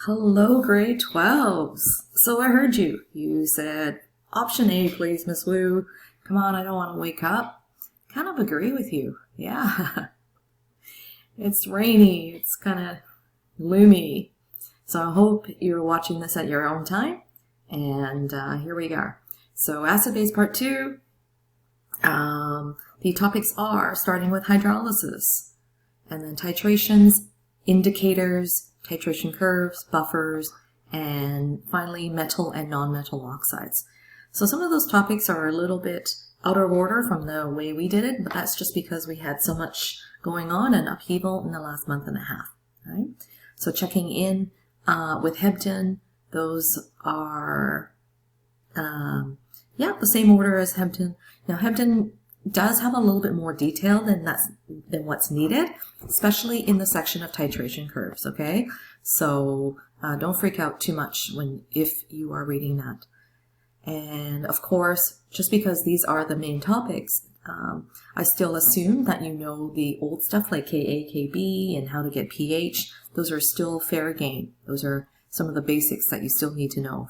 Hello, grade 12s. So I heard you. You said, option A, please, Miss Wu. Come on, I don't want to wake up. Kind of agree with you. Yeah. It's rainy. It's kind of gloomy. So I hope you're watching this at your own time. And here we go. So acid base part 2. The topics are starting with hydrolysis, and then titrations, indicators, titration curves, buffers, and finally metal and non-metal oxides. So some of those topics are a little bit out of order from the way we did it, but that's just because we had so much going on and upheaval in the last month and a half. Right? So checking in with Hebden, those are the same order as Hebden. Now Hebden does have a little bit more detail than what's needed, especially in the section of titration curves, okay? So don't freak out too much if you are reading that. And of course, just because these are the main topics, I still assume that you know the old stuff like Ka, Kb, and how to get pH. Those are still fair game. Those are some of the basics that you still need to know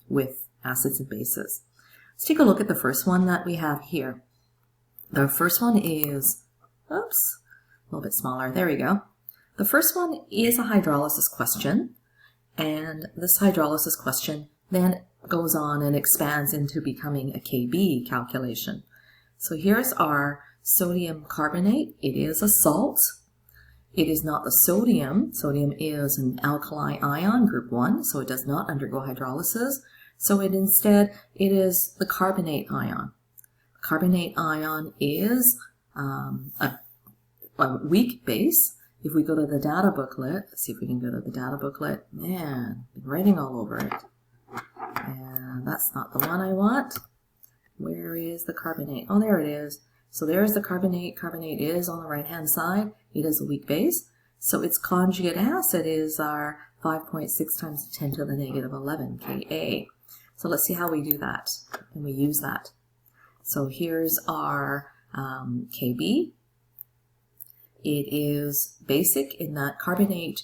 with acids and bases. Let's take a look at the first one that we have here. The first one is, a little bit smaller. There we go. The first one is a hydrolysis question, and this hydrolysis question then goes on and expands into becoming a Kb calculation. So here's our sodium carbonate. It is a salt. It is not the sodium. Sodium is an alkali ion, group 1, so it does not undergo hydrolysis. So instead, it is the carbonate ion. Carbonate ion is a weak base. If we go to the data booklet, let's see if we can go to the data booklet. Man, been writing all over it. And that's not the one I want. Where is the carbonate? Oh, there it is. So there's the carbonate. Carbonate is on the right-hand side. It is a weak base. So its conjugate acid is our 5.6 times 10 to the negative 11, Ka. So let's see how we do that. And we use that. So here's our Kb. It is basic in that carbonate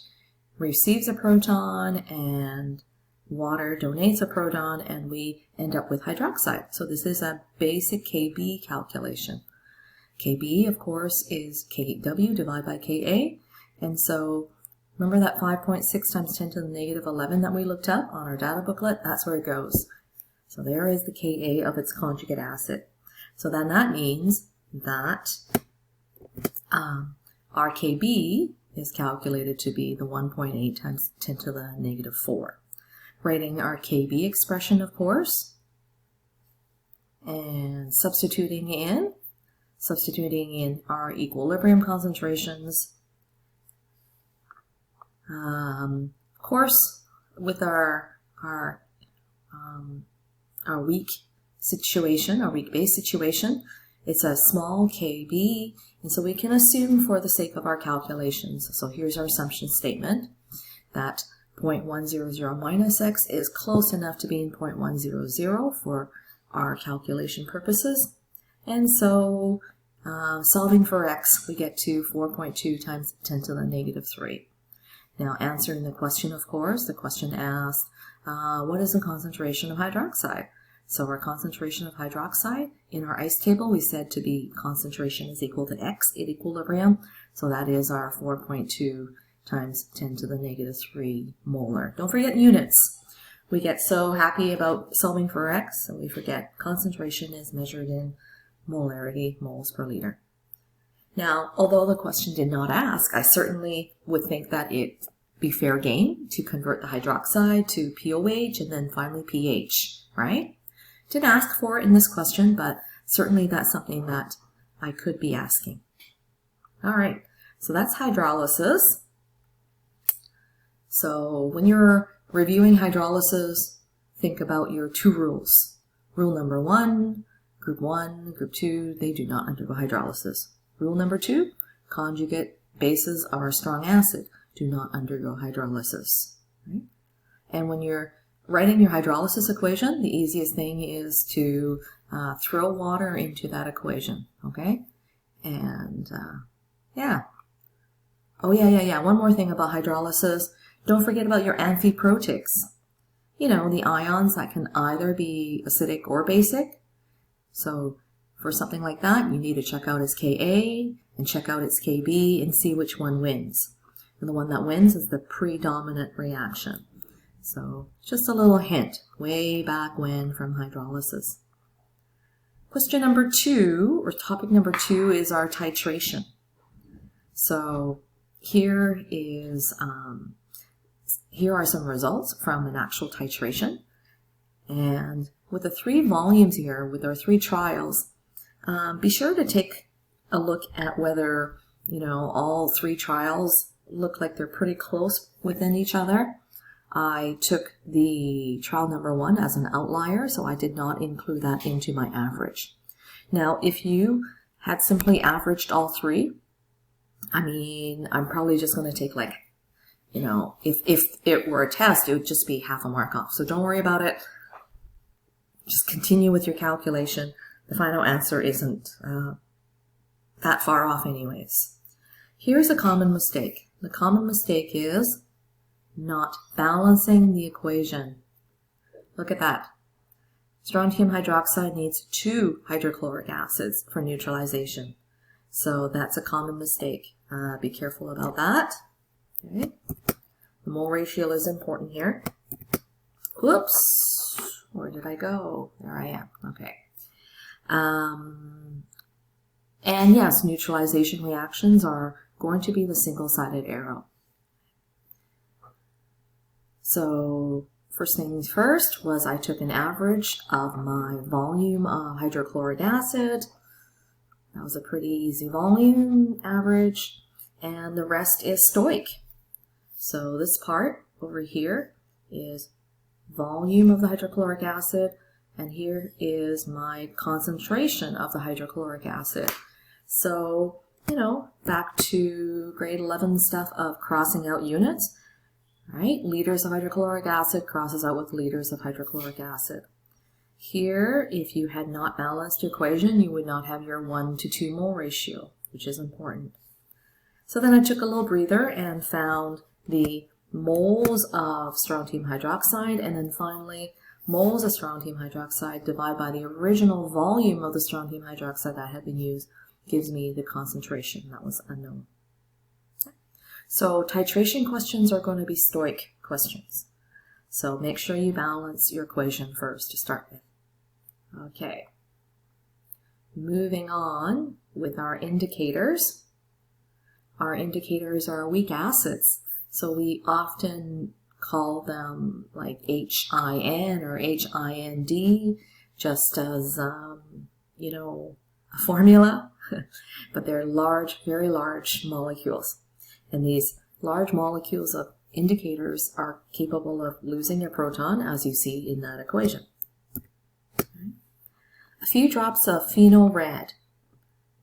receives a proton and water donates a proton, and we end up with hydroxide. So this is a basic Kb calculation. Kb, of course, is Kw divided by Ka. And so remember that 5.6 times 10 to the negative 11 that we looked up on our data booklet? That's where it goes. So there is the Ka of its conjugate acid. So then that means that our Kb is calculated to be the 1.8 times 10 to the negative 4. Writing our Kb expression, of course, and substituting in our equilibrium concentrations. Of course, with our weak situation, our weak base situation, it's a small Kb, and so we can assume for the sake of our calculations. So here's our assumption statement that 0.100 minus x is close enough to being 0.100 for our calculation purposes. And so solving for x, we get to 4.2 times 10 to the negative 3. Now answering the question, of course, the question asks, what is the concentration of hydroxide? So our concentration of hydroxide in our ice table, we said to be concentration is equal to x at equilibrium. So that is our 4.2 times 10 to the negative 3 molar. Don't forget units. We get so happy about solving for x, and we forget concentration is measured in molarity, moles per liter. Now, although the question did not ask, I certainly would think that it be fair game to convert the hydroxide to POH and then finally pH, right? Didn't ask for it in this question, but certainly that's something that I could be asking. All right, so that's hydrolysis. So when you're reviewing hydrolysis, think about your 2 rules. Rule number 1, group 2, they do not undergo hydrolysis. Rule number 2, conjugate bases of our strong acid do not undergo hydrolysis. Right? And when you're writing your hydrolysis equation, the easiest thing is to throw water into that equation, okay? And yeah. Oh, yeah. One more thing about hydrolysis. Don't forget about your amphiprotics. You know, the ions that can either be acidic or basic. So for something like that, you need to check out its Ka and check out its Kb and see which one wins. And the one that wins is the predominant reaction. So just a little hint way back when from hydrolysis. Question number 2, or topic number 2, is our titration. So here are some results from an actual titration. And with the 3 volumes here, with our 3 trials, be sure to take a look at whether, you know, all 3 trials look like they're pretty close within each other. I took the trial number 1 as an outlier, so I did not include that into my average. Now, if you had simply averaged all 3, I mean, I'm probably just going to take, like, you know, if it were a test, it would just be half a mark off. So don't worry about it. Just continue with your calculation. The final answer isn't that far off anyways. Here's a common mistake. The common mistake is not balancing the equation. Look at that. Strontium hydroxide needs 2 hydrochloric acids for neutralization. So that's a common mistake. Be careful about that. Okay. The mole ratio is important here. Whoops. Where did I go? There I am. Okay. And yes, neutralization reactions are going to be the single-sided arrow. So first things first was I took an average of my volume of hydrochloric acid. That was a pretty easy volume average. And the rest is stoic. So this part over here is volume of the hydrochloric acid, and here is my concentration of the hydrochloric acid. So, you know, back to grade 11 stuff of crossing out units, right? Liters of hydrochloric acid crosses out with liters of hydrochloric acid. Here, if you had not balanced your equation, you would not have your 1 to 2 mole ratio, which is important. So then I took a little breather and found the moles of strontium hydroxide, and then finally moles of strontium hydroxide divided by the original volume of the strontium hydroxide that had been used gives me the concentration that was unknown. So titration questions are going to be stoic questions. So make sure you balance your equation first to start with. Okay. Moving on with our indicators. Our indicators are weak acids. So we often call them like HIN or HIND, just as, you know, a formula. But they're large, very large molecules. And these large molecules of indicators are capable of losing a proton, as you see in that equation. A few drops of phenol red.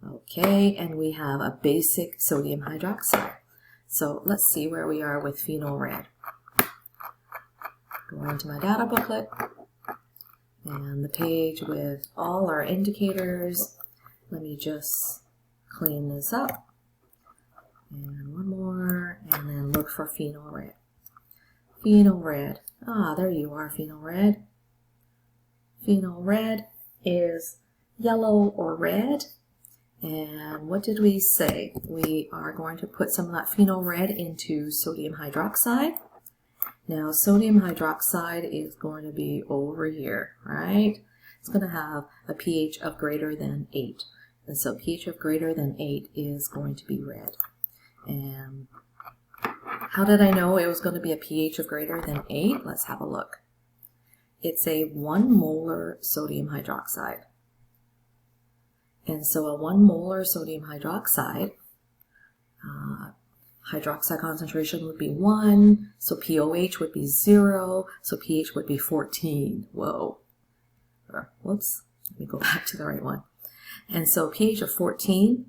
Okay, and we have a basic sodium hydroxide. So let's see where we are with phenol red. Go into my data booklet and the page with all our indicators. Let me just clean this up. And one more, and then look for phenol red. Phenol red. Ah, there you are, phenol red. Phenol red is yellow or red. And what did we say? We are going to put some of that phenol red into sodium hydroxide. Now, sodium hydroxide is going to be over here, right? It's going to have a pH of greater than 8. And so pH of greater than 8 is going to be red. And how did I know it was going to be a pH of greater than 8? Let's have a look. It's a 1 molar sodium hydroxide. And so a 1 molar sodium hydroxide, hydroxide concentration would be 1, so POH would be 0, so pH would be 14. Whoa. Whoops, let me go back to the right one. And so pH of 14,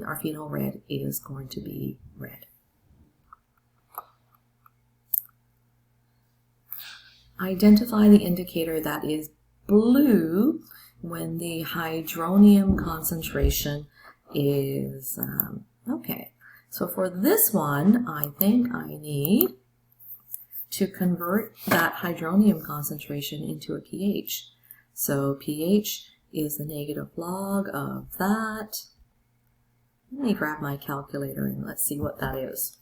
our phenol red is going to be red. Identify the indicator that is blue when the hydronium concentration is, okay. So for this one, I think I need to convert that hydronium concentration into a pH. So pH is the negative log of that. Let me grab my calculator and let's see what that is.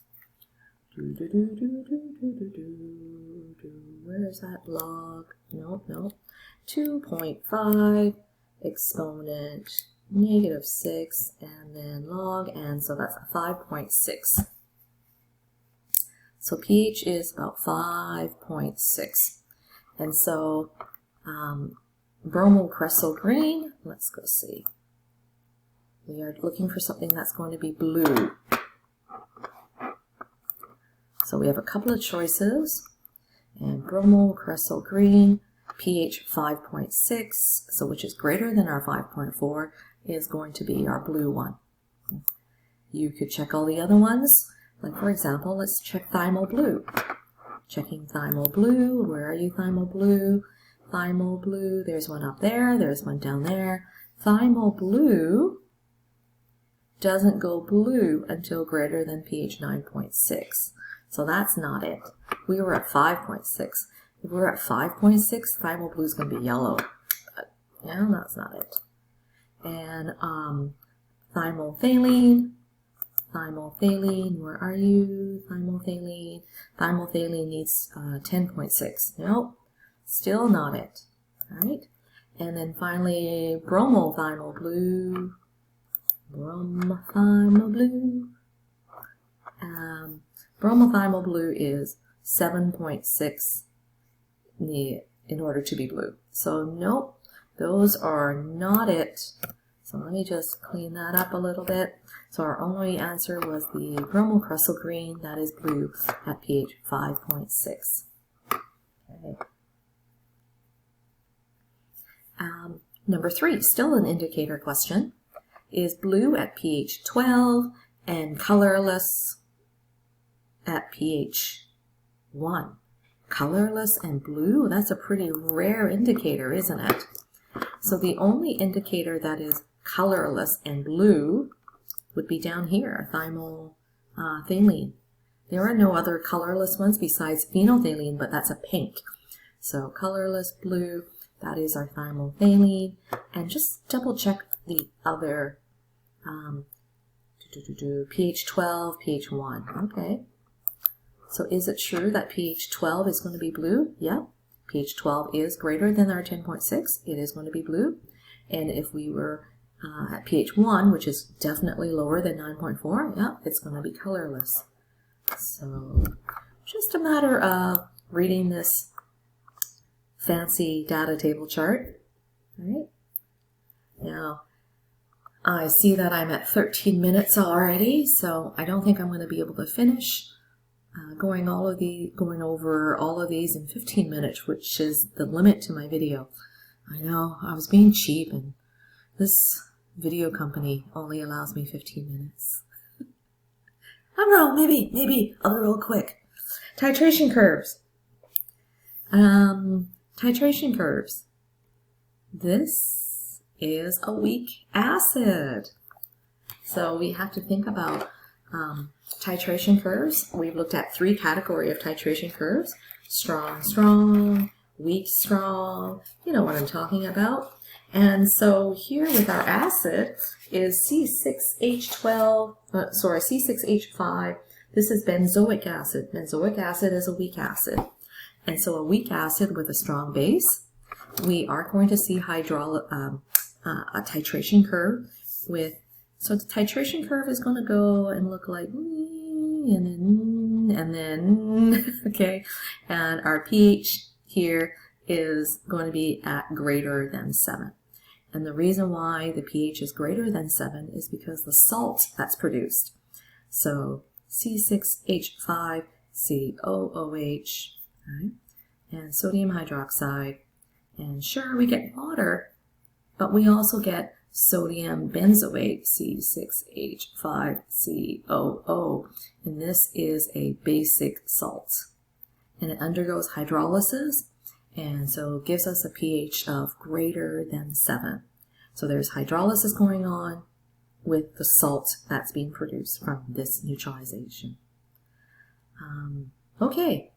Where is that log? Nope. 2.5 exponent negative 6 and then log, and so that's 5.6. So pH is about 5.6. And so bromocresol green, let's go see. We are looking for something that's going to be blue. So we have a couple of choices, and bromocresol green, pH 5.6, so which is greater than our 5.4, is going to be our blue one. You could check all the other ones, like for example, let's check Thymol Blue. Checking Thymol Blue, where are you Thymol Blue? Thymol Blue, there's one up there, there's one down there. Thymol Blue doesn't go blue until greater than pH 9.6. So that's not it. We were at 5.6. If we're at 5.6, Thymol Blue is going to be yellow. But, yeah, that's not it. And thymolphthalein. Thymolphthalein, where are you? Thymolphthalein. Thymolphthalein needs 10.6. Nope, still not it. All right. And then finally, bromothymal blue. Bromothymal blue. Bromothymal blue is 7.6 in order to be blue. So nope, those are not it. So let me just clean that up a little bit. So our only answer was the bromocresol green, that is blue, at pH 5.6. Okay. Number 3, still an indicator question. Is blue at pH 12 and colorless at pH 1. Colorless and blue, that's a pretty rare indicator, isn't it? So the only indicator that is colorless and blue would be down here, thymolphthalein. There are no other colorless ones besides phenolphthalein, but that's a pink. So colorless blue, that is our thymolphthalein. And just double check the other pH 12, pH 1. Okay. So is it true that pH 12 is going to be blue? Yep. pH 12 is greater than our 10.6. It is going to be blue. And if we were at pH 1, which is definitely lower than 9.4, yep, it's going to be colorless. So just a matter of reading this fancy data table chart. All right. Now, I see that I'm at 13 minutes already, so I don't think I'm going to be able to finish going over all of these in 15 minutes, which is the limit to my video. I know, I was being cheap, and this video company only allows me 15 minutes. I don't know, maybe I'll go real quick. Titration curves. Titration curves. This is a weak acid. So we have to think about titration curves. We've looked at 3 categories of titration curves. Strong, strong, weak, strong. You know what I'm talking about. And so here with our acid is C6H5. This is benzoic acid. Benzoic acid is a weak acid. And so a weak acid with a strong base, we are going to see a titration curve with, so the titration curve is going to go and look like, and then, okay, and our pH here is going to be at greater than 7. And the reason why the pH is greater than 7 is because the salt that's produced. So C6H5, COOH, right? And sodium hydroxide. And sure, we get water, but we also get sodium benzoate, C6H5COO. And this is a basic salt. And it undergoes hydrolysis, and so it gives us a pH of greater than 7. So there's hydrolysis going on with the salt that's being produced from this neutralization. Okay,